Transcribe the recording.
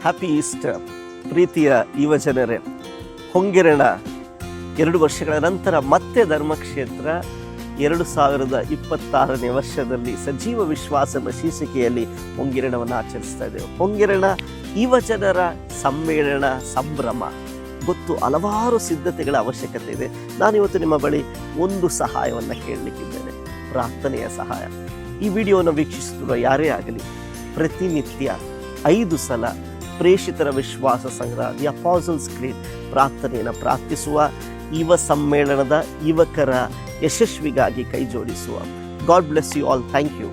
Happy Easter ಪ್ರೀತಿಯ ಯುವಜನರೇ. ಹೊಂಗೆರಣ 2 ವರ್ಷಗಳ ನಂತರ ಮತ್ತೆ ಧರ್ಮಕ್ಷೇತ್ರ 2026ನೇ ವರ್ಷದಲ್ಲಿ ಸಜೀವ ವಿಶ್ವಾಸದ ಶೀರ್ಷಿಕೆಯಲ್ಲಿ ಹೊಂಗೆರಣವನ್ನು ಆಚರಿಸ್ತಾ ಇದ್ದೇವೆ. ಹೊಂಗೆರಣ ಯುವಜನರ ಸಮ್ಮೇಳನ ಸಂಭ್ರಮ. ಗೊತ್ತು, ಹಲವಾರು ಸಿದ್ಧತೆಗಳ ಅವಶ್ಯಕತೆ ಇದೆ. ನಾನಿವತ್ತು ನಿಮ್ಮ ಬಳಿ ಒಂದು ಸಹಾಯವನ್ನು ಕೇಳಲಿಕ್ಕಿದ್ದೇನೆ, ಪ್ರಾರ್ಥನೆಯ ಸಹಾಯ. ಈ ವಿಡಿಯೋವನ್ನು ವೀಕ್ಷಿಸುತ್ತಿರುವ ಯಾರೇ ಆಗಲಿ, ಪ್ರತಿನಿತ್ಯ 5 ಸಲ ಪ್ರೇಷಿತರ ವಿಶ್ವಾಸ ಸಂಗ್ರಹ ದಿ ಅಪಾಸಲ್ಸ್ ಕ್ರೀಡ್ ಪ್ರಾರ್ಥನೆಯನ್ನು ಪ್ರಾರ್ಥಿಸುವ, ಯುವ ಸಮ್ಮೇಳನದ ಯುವಕರ ಯಶಸ್ವಿಗಾಗಿ ಕೈ ಜೋಡಿಸುವ. God bless you all. Thank you.